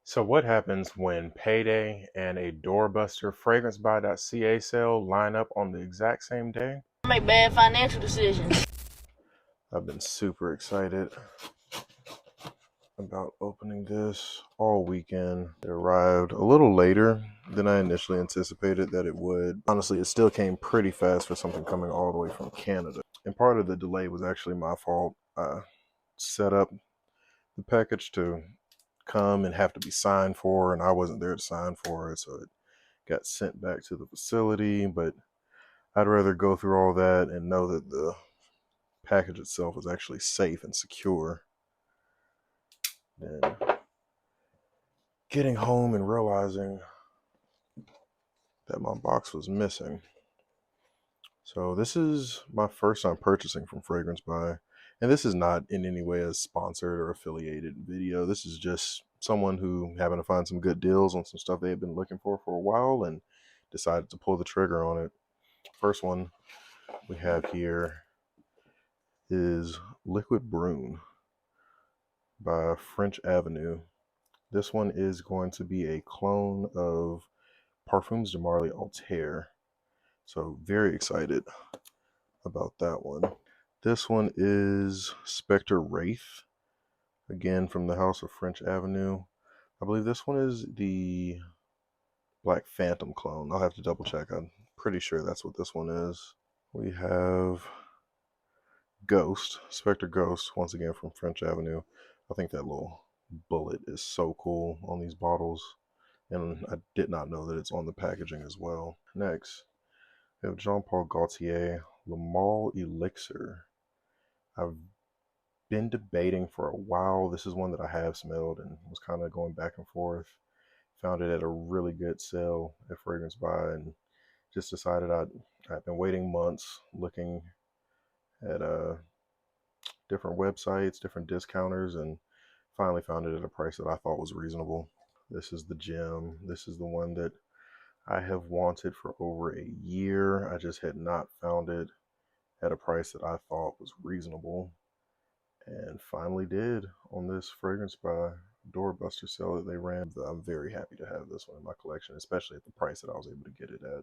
So what happens when Payday and a doorbuster fragrancebuy.ca sale line up on the exact same day? I make bad financial decisions. I've been super excited about opening this all weekend. It arrived a little later than I initially anticipated that it would. Honestly, it still came pretty fast for something coming all the way from Canada. And part of the delay was actually my fault. I set up the package to come and have to be signed for, and I wasn't there to sign for it, so it got sent back to the facility. But I'd rather go through all that and know that the package itself is actually safe and secure than getting home and realizing that my box was missing. So this is my first time purchasing from Fragrance Buy, and this is not in any way a sponsored or affiliated video. This is just someone who happened to find some good deals on some stuff they had been looking for a while and decided to pull the trigger on it. First one we have here is Liquid Brune by French Avenue. This one is going to be a clone of Parfums de Marly Altaire. So very excited about that one. This one is Spectre Wraith, again from the House of French Avenue. I believe this one is the Black Phantom clone. I'll have to double check. I'm pretty sure that's what this one is. We have Ghost, Spectre Ghost, once again from French Avenue. I think that little bullet is so cool on these bottles, and I did not know that it's on the packaging as well. Next, we have Jean Paul Gaultier Le Male Elixir. I've been debating for a while. This is one that I have smelled and was kind of going back and forth. Found it at a really good sale at Fragrance Buy and just decided I'd been waiting months looking at different websites, different discounters, and finally found it at a price that I thought was reasonable. This is the gem. This is the one that I have wanted for over a year. I just had not found it at a price that I thought was reasonable, and finally did on this Fragrance Buy doorbuster sale that they ran. I'm very happy to have this one in my collection, especially at the price that I was able to get it at.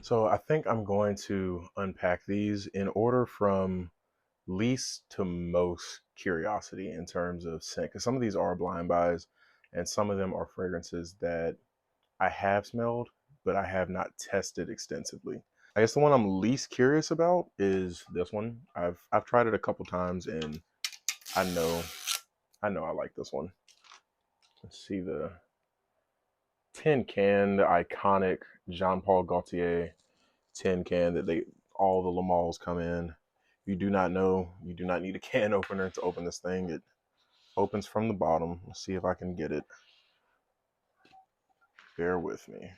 So I think I'm going to unpack these in order from least to most curiosity in terms of scent, because some of these are blind buys and some of them are fragrances that I have smelled but I have not tested extensively. I guess the one I'm least curious about is this one. I've tried it a couple times and I know I like this one. Let's see the tin can, the iconic Jean Paul Gaultier tin can that all the Le Males come in. You do not know, you do not need a can opener to open this thing. It opens from the bottom. Let's see if I can get it. Bear with me.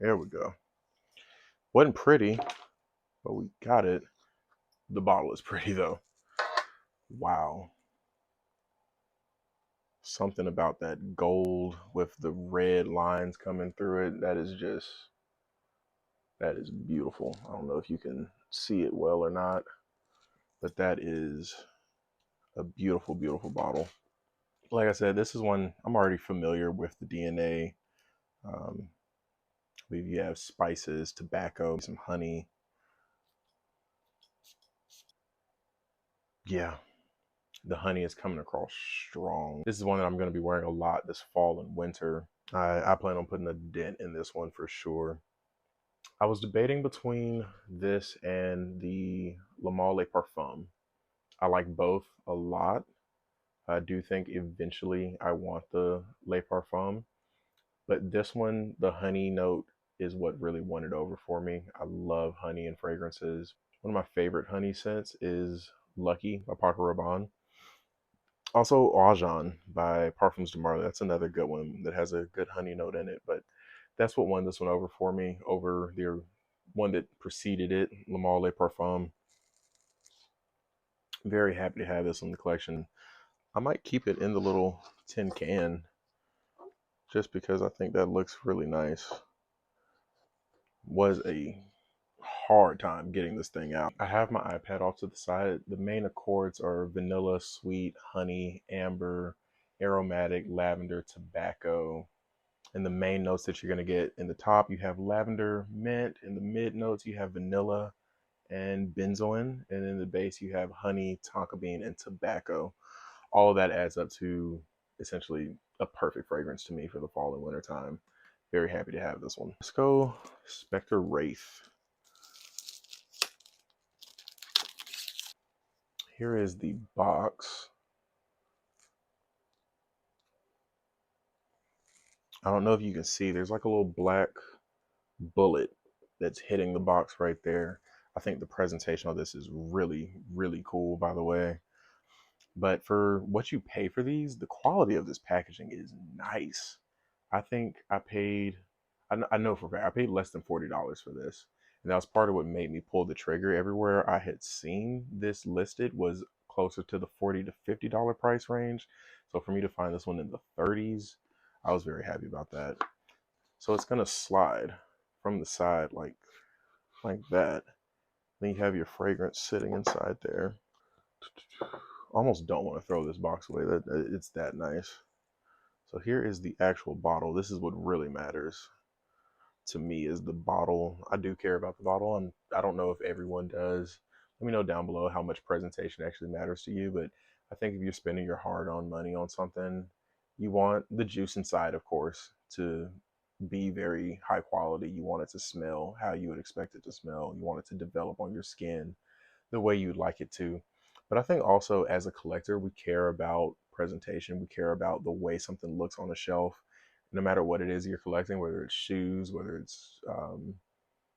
There we go. Wasn't pretty, but we got it. The bottle is pretty though. Wow. Something about that gold with the red lines coming through it. That is beautiful. I don't know if you can see it well or not, but that is a beautiful, beautiful bottle. Like I said, this is one I'm already familiar with the DNA. I believe you have spices, tobacco, some honey. Yeah, the honey is coming across strong. This is one that I'm going to be wearing a lot this fall and winter. I plan on putting a dent in this one for sure. I was debating between this and the Le Male Les Parfums. I like both a lot. I do think eventually I want the Les Parfums, but this one, the honey note is what really won it over for me. I love honey and fragrances. One of my favorite honey scents is Lucky by Paco Rabanne. Also, Arjan by Parfums de Marly. That's another good one that has a good honey note in it. But that's what won this one over for me over the one that preceded it, Le Male Les Parfums. Very happy to have this in the collection. I might keep it in the little tin can just because I think that looks really nice. Was a hard time getting this thing out. I have my iPad off to the side. The main accords are vanilla, sweet, honey, amber, aromatic lavender, tobacco. And the main notes that you're going to get in the top, you have lavender, mint. In the mid notes, you have vanilla and benzoin. And in the base, you have honey, tonka bean, and tobacco. All of that adds up to essentially a perfect fragrance to me for the fall and winter time. Very happy to have this one. Let's go Spectre Wraith. Here is the box. I don't know if you can see, there's like a little black bullet that's hitting the box right there. I think the presentation of this is really, really cool, by the way. But for what you pay for these, the quality of this packaging is nice. I think I paid, I know for a fact, I paid less than $40 for this. And that was part of what made me pull the trigger. Everywhere I had seen this listed was closer to the $40 to $50 price range. So for me to find this one in the 30s, I was very happy about that. So it's gonna slide from the side like that. Then you have your fragrance sitting inside there. Almost don't want to throw this box away. It's that nice. So here is the actual bottle. This is what really matters to me, is the bottle. I do care about the bottle, and I don't know if everyone does. Let me know down below how much presentation actually matters to you. But I think if you're spending your hard-earned money on something, you want the juice inside, of course, to be very high quality. You want it to smell how you would expect it to smell. You want it to develop on your skin the way you'd like it to. But I think also as a collector, we care about presentation. We care about the way something looks on a shelf, no matter what it is you're collecting, whether it's shoes, whether it's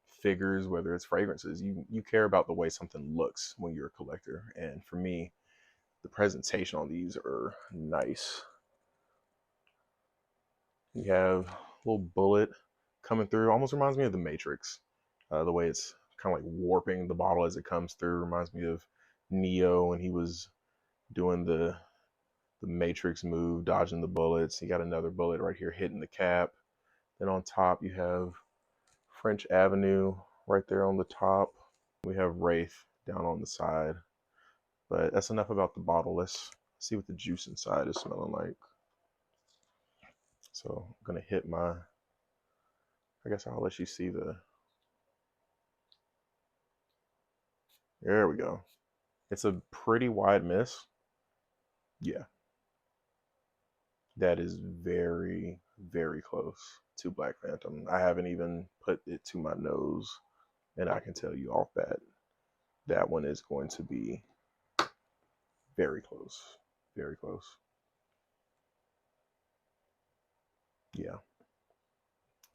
figures, whether it's fragrances. You care about the way something looks when you're a collector. And for me, the presentation on these are nice. You have a little bullet coming through. Almost reminds me of the Matrix. The way it's kind of like warping the bottle as it comes through reminds me of Neo when he was doing the Matrix move, dodging the bullets. You got another bullet right here hitting the cap. Then on top you have French Avenue right there on the top. We have Wraith down on the side. But that's enough about the bottle. Let's see what the juice inside is smelling like. So I'm gonna hit my, I guess I'll let you see the, there we go. It's a pretty wide miss. Yeah, that is very, very close to Black Phantom. I haven't even put it to my nose, and I can tell you off bat, that one is going to be very close. Very close. Yeah.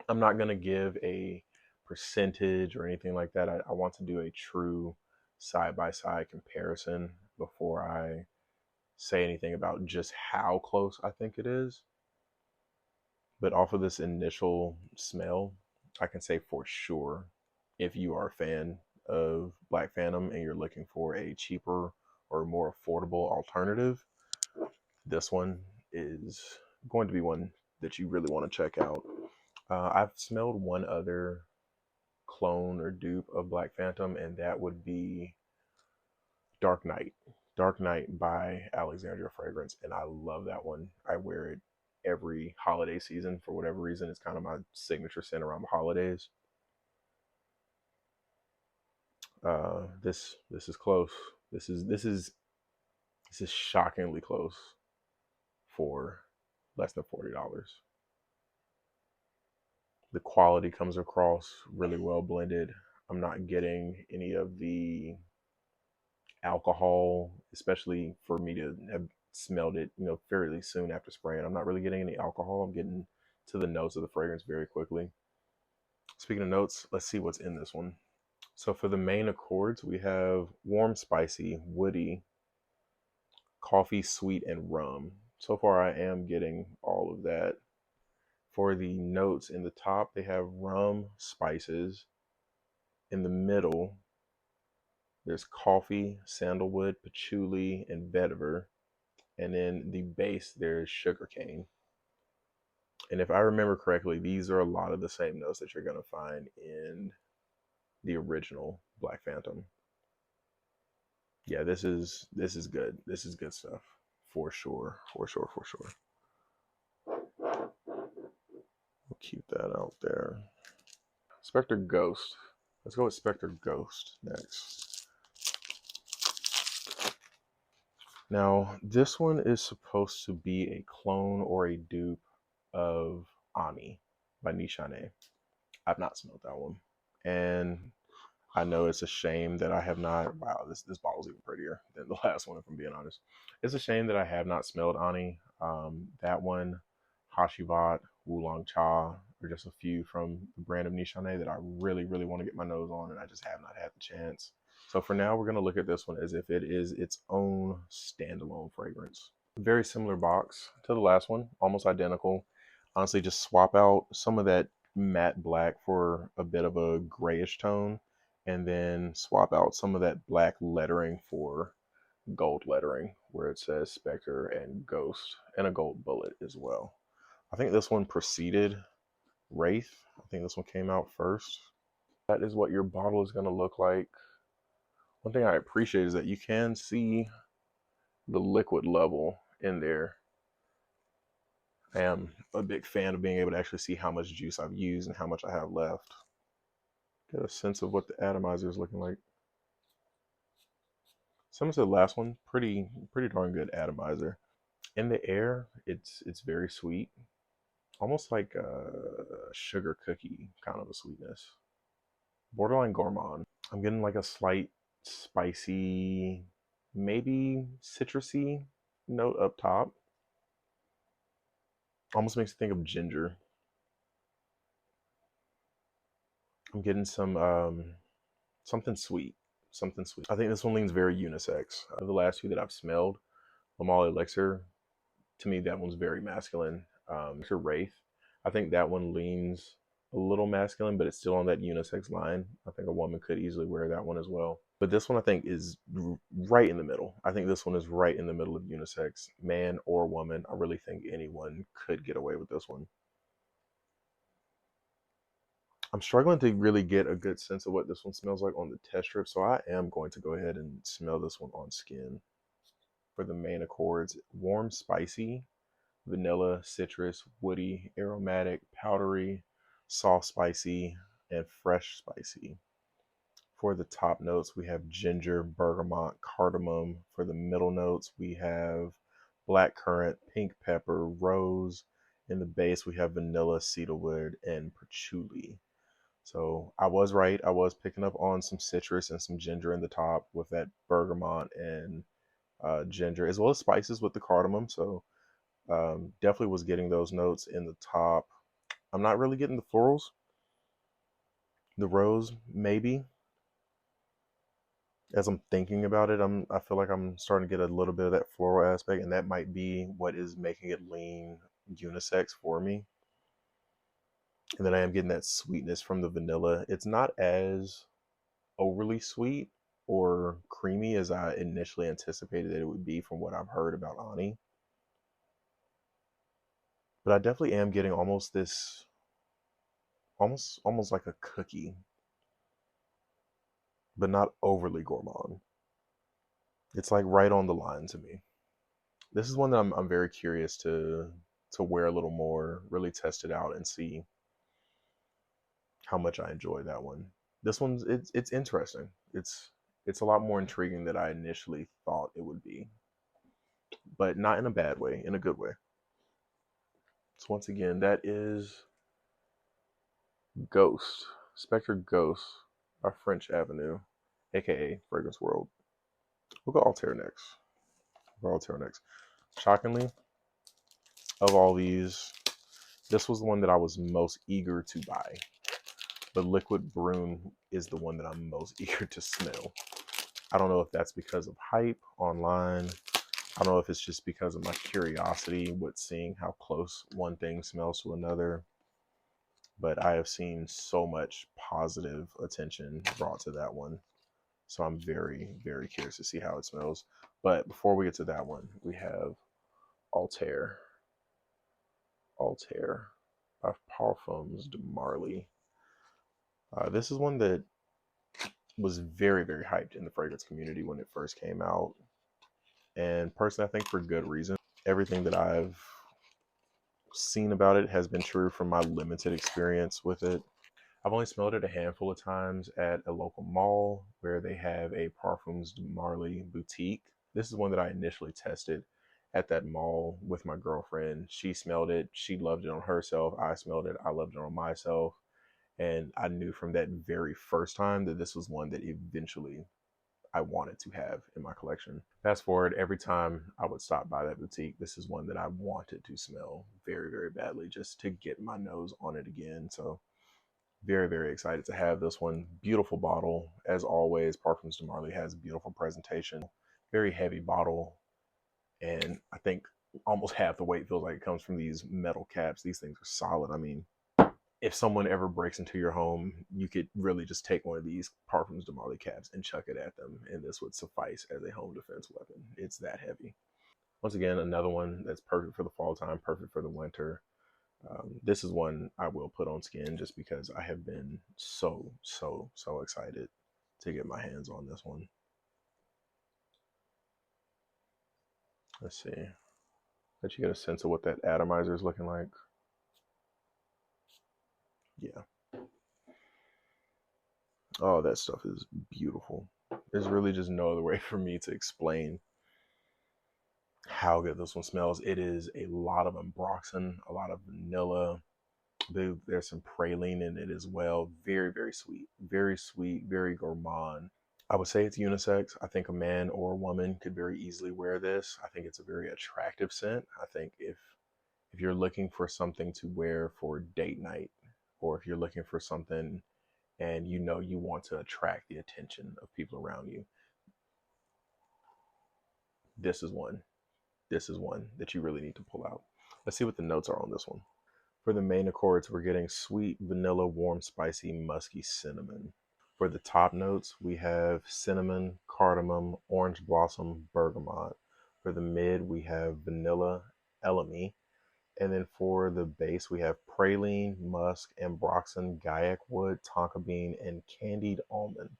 I'm not going to give a percentage or anything like that. I want to do a true side by side comparison before I say anything about just how close I think it is. But off of this initial smell, I can say for sure, if you are a fan of Black Phantom and you're looking for a cheaper or more affordable alternative, this one is going to be one that you really want to check out. I've smelled one other clone or dupe of Black Phantom, and that would be Dark Knight. Dark Knight by Alexandria Fragrance, and I love that one. I wear it every holiday season for whatever reason. It's kind of my signature scent around the holidays. This is close. This is shockingly close for less than $40. The quality comes across really well blended. I'm not getting any of the alcohol, especially for me to have smelled it, fairly soon after spraying. I'm not really getting any alcohol. I'm getting to the notes of the fragrance very quickly. Speaking of notes, let's see what's in this one. So for the main accords, we have warm, spicy, woody, coffee, sweet, and rum. So far, I am getting all of that. For the notes in the top, they have rum, spices. In the middle, there's coffee, sandalwood, patchouli, and vetiver. And then the base, there's sugarcane. And if I remember correctly, these are a lot of the same notes that you're going to find in the original Black Phantom. Yeah, this is good. This is good stuff. for sure, for sure, for sure. We'll keep that out there. Spectre Ghost. Let's go with Spectre Ghost next. Now, this one is supposed to be a clone or a dupe of Ani by Nishane. I've not smelled that one. And I know it's a shame that I have not. Wow, this bottle's even prettier than the last one, if I'm being honest. It's a shame that I have not smelled Ani. That one, Hashivat, Oolong Cha, are just a few from the brand of Nishane that I really, really want to get my nose on, and I just have not had the chance. So for now, we're going to look at this one as if it is its own standalone fragrance. Very similar box to the last one, almost identical. Honestly, just swap out some of that matte black for a bit of a grayish tone, and then swap out some of that black lettering for gold lettering where it says Spectre and Ghost, and a gold bullet as well. I think this one preceded Wraith. I think this one came out first. That is what your bottle is going to look like. One thing I appreciate is that you can see the liquid level in there. I am a big fan of being able to actually see how much juice I've used and how much I have left. Get a sense of what the atomizer is looking like. Similar to the last one, pretty darn good atomizer. In the air, it's very sweet, almost like a sugar cookie kind of a sweetness. Borderline gourmand. I'm getting like a slight spicy, maybe citrusy note up top. Almost makes me think of ginger. I'm getting some something sweet, something sweet. I think this one leans very unisex. The last two that I've smelled, Lamal Elixir, to me that one's very masculine. Wraith, I think that one leans a little masculine, but it's still on that unisex line. I think a woman could easily wear that one as well. But this one I think is right in the middle. I think this one is right in the middle of unisex, man or woman. I really think anyone could get away with this one. I'm struggling to really get a good sense of what this one smells like on the test strip, so I am going to go ahead and smell this one on skin. For the main accords, warm, spicy, vanilla, citrus, woody, aromatic, powdery, soft spicy, and fresh spicy. For the top notes, we have ginger, bergamot, cardamom. For the middle notes, we have black currant, pink pepper, rose. In the base, we have vanilla, cedarwood, and patchouli. So I was right. I was picking up on some citrus and some ginger in the top with that bergamot and ginger, as well as spices with the cardamom. So definitely was getting those notes in the top. I'm not really getting the florals. The rose, maybe. As I'm thinking about it, I feel like I'm starting to get a little bit of that floral aspect, and that might be what is making it lean unisex for me. And then I am getting that sweetness from the vanilla. It's not as overly sweet or creamy as I initially anticipated that it would be from what I've heard about Ani. But I definitely am getting almost this almost like a cookie, but not overly gourmand. It's like right on the line to me. This is one that I'm very curious to wear a little more, really test it out and see how much I enjoy that one. This one's it's interesting. It's a lot more intriguing than I initially thought it would be, but not in a bad way, in a good way. So once again, that is Ghost, Spectre Ghost by French Avenue, aka Fragrance World. We'll go Altair next. We'll go Altair next. Shockingly, of all these, this was the one that I was most eager to buy. The Liquid Broom is the one that I'm most eager to smell. I don't know if that's because of hype online. I don't know if it's just because of my curiosity with seeing how close one thing smells to another. But I have seen so much positive attention brought to that one. So I'm very, very curious to see how it smells. But before we get to that one, we have Altair. Altair by Parfums de Marly. This is one that was very, very hyped in the fragrance community when it first came out. And personally, I think for good reason. Everything that I've seen about it has been true from my limited experience with it. I've only smelled it a handful of times at a local mall where they have a Parfums de Marly boutique. This is one that I initially tested at that mall with my girlfriend. She smelled it. She loved it on herself. I smelled it. I loved it on myself. And I knew from that very first time that this was one that eventually I wanted to have in my collection. Fast forward, every time I would stop by that boutique, this is one that I wanted to smell very, very badly just to get my nose on it again. So very, very excited to have this one. Beautiful bottle. As always, Parfums de Marly has beautiful presentation. Very heavy bottle. And I think almost half the weight feels like it comes from these metal caps. These things are solid. I mean, if someone ever breaks into your home, you could really just take one of these Parfums de Marly caps and chuck it at them, and this would suffice as a home defense weapon. It's that heavy. Once again, another one that's perfect for the fall time, perfect for the winter. This is one I will put on skin just because I have been so excited to get my hands on this one. Let's see. Let you get a sense of what that atomizer is looking like. Yeah. Oh, that stuff is beautiful. There's really just no other way for me to explain how good this one smells. It is a lot of ambroxan, a lot of vanilla. There's some praline in it as well. Very, very sweet, very gourmand. I would say it's unisex. I think a man or a woman could very easily wear this. I think it's a very attractive scent. I think if you're looking for something to wear for date night, or if you're looking for something and you know you want to attract the attention of people around you, this is one. This is one that you really need to pull out. Let's see what the notes are on this one. For the main accords, we're getting sweet, vanilla, warm, spicy, musky, cinnamon. For the top notes, we have cinnamon, cardamom, orange blossom, bergamot. For the mid, we have vanilla, elemi. And then for the base, we have praline, musk, ambroxan, gaiac wood, tonka bean, and candied almond.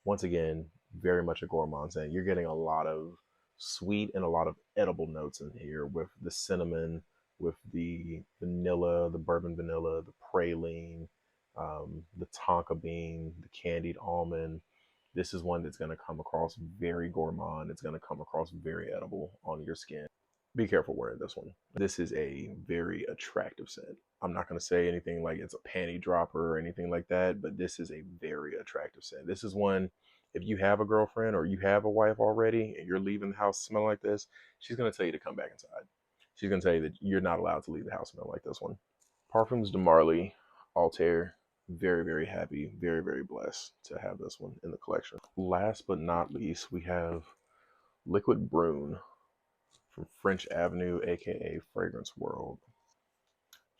Once again, very much a gourmand scent. You're getting a lot of sweet and a lot of edible notes in here with the cinnamon, with the vanilla, the bourbon vanilla, the praline, the tonka bean, the candied almond. This is one that's going to come across very gourmand. It's going to come across very edible on your skin. Be careful wearing this one. This is a very attractive scent. I'm not going to say anything like it's a panty dropper or anything like that, but this is a very attractive scent. This is one, if you have a girlfriend or you have a wife already and you're leaving the house smelling like this, she's going to tell you to come back inside. She's going to tell you that you're not allowed to leave the house smelling like this one. Parfums de Marly, Altair. Very, very happy, very, very blessed to have this one in the collection. Last but not least, we have Liquid Brune from French Avenue, aka Fragrance World.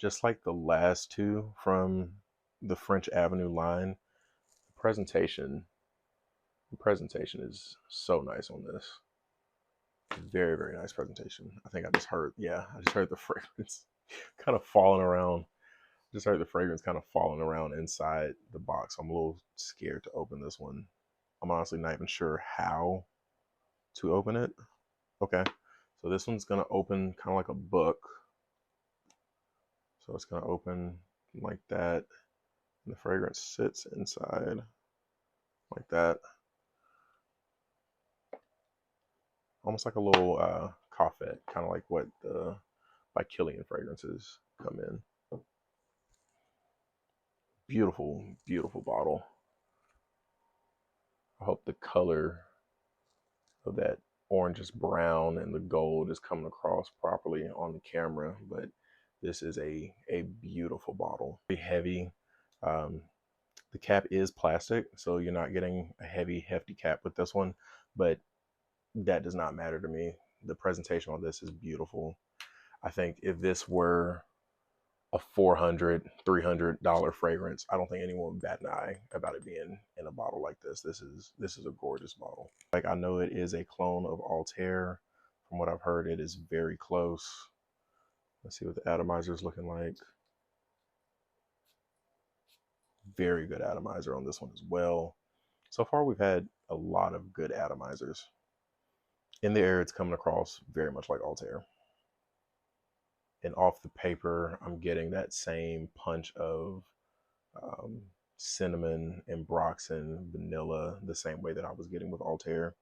Just like the last two from the French Avenue line, the presentation the presentation is so nice on this. Very, very nice presentation. I think I just heard, yeah, I just heard the fragrance kind of falling around. Just heard the fragrance kind of falling around inside the box. I'm a little scared to open this one. I'm honestly not even sure how to open it. Okay, so this one's gonna open kind of like a book. So it's gonna open like that, and the fragrance sits inside like that, almost like a little coffet, kind of like what the by Killian fragrances come in. Beautiful, beautiful bottle. I hope the color of that orangish brown and the gold is coming across properly on the camera, but this is a beautiful bottle. Very heavy. Um, the cap is plastic, so you're not getting a heavy, hefty cap with this one, but that does not matter to me. The presentation on this is beautiful. I think if this were a $400-$300 fragrance, I don't think anyone would bat an eye about it being in a bottle like this. This is a gorgeous bottle. Like, I know it is a clone of Altair. From what I've heard, it is very close. Let's see what the atomizer is looking like. Very good atomizer on this one as well. So far, we've had a lot of good atomizers In the air, it's coming across very much like Altair. And off the paper, I'm getting that same punch of um, cinnamon and Broxen vanilla, the same way that I was getting with Altair.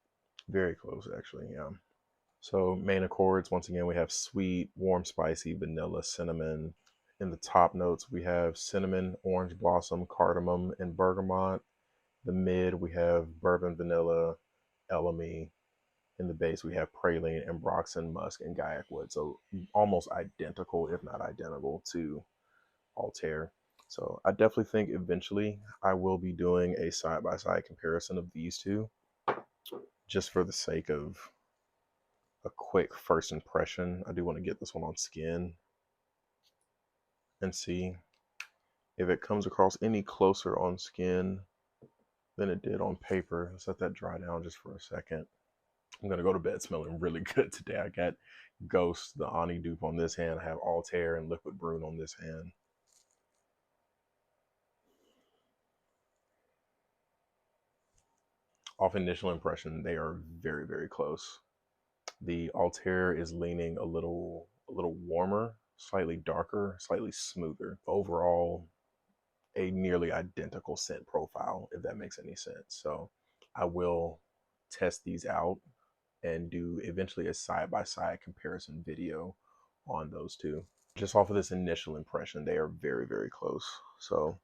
Very close, actually, yeah. So main accords, once again, we have sweet, warm, spicy, vanilla, cinnamon. In the top notes, we have cinnamon, orange blossom, cardamom, and bergamot. The mid, we have bourbon, vanilla, elemi. In the base, we have praline, ambroxan, musk, and gaiac wood. So almost identical, if not identical, to Altair. So I definitely think eventually I will be doing a side-by-side comparison of these two, just for the sake of a quick first impression. I do want to get this one on skin and see if it comes across any closer on skin than it did on paper. Let's let that dry down just for a second. I'm gonna go to bed smelling really good today. I got Ghost, the Ani dupe on this hand. I have Altair and Liquid Brune on this hand. Off initial impression, they are very, very close. The Altair is leaning a little warmer, slightly darker, slightly smoother. Overall, a nearly identical scent profile, if that makes any sense. So I will test these out and do eventually a side-by-side comparison video on those two. Just off of this initial impression, they are very, very close. So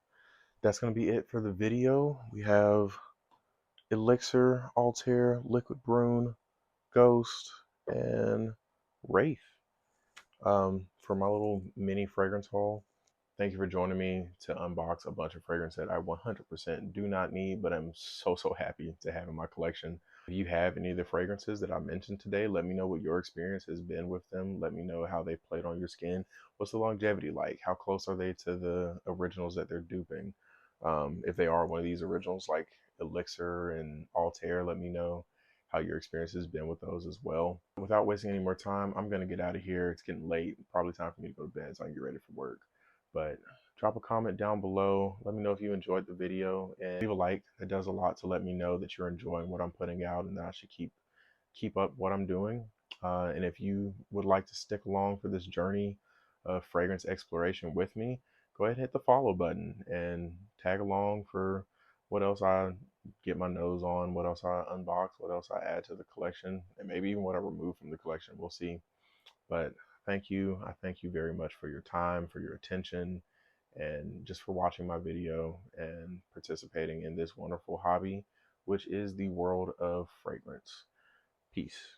that's going to be it for the video. We have Elixir, Altair, Liquid Brune, Ghost, and Wraith for my little mini fragrance haul. Thank you for joining me to unbox a bunch of fragrance that I 100% do not need, but I'm so, so happy to have in my collection. If you have any of the fragrances that I mentioned today, let me know what your experience has been with them. Let me know how they played on your skin. What's the longevity like? How close are they to the originals that they're duping? If they are one of these originals like Elixir and Altair, let me know how your experience has been with those as well. Without wasting any more time, I'm going to get out of here. It's getting late. Probably time for me to go to bed so I can get ready for work. But drop a comment down below. Let me know if you enjoyed the video and leave a like. It does a lot to let me know that you're enjoying what I'm putting out and that I should keep up what I'm doing. And if you would like to stick along for this journey of fragrance exploration with me, go ahead and hit the follow button and tag along for what else I get my nose on, what else I unbox, what else I add to the collection, and maybe even what I remove from the collection. We'll see. But thank you. I thank you very much for your time, for your attention, and just for watching my video and participating in this wonderful hobby, which is the world of fragrance. Peace.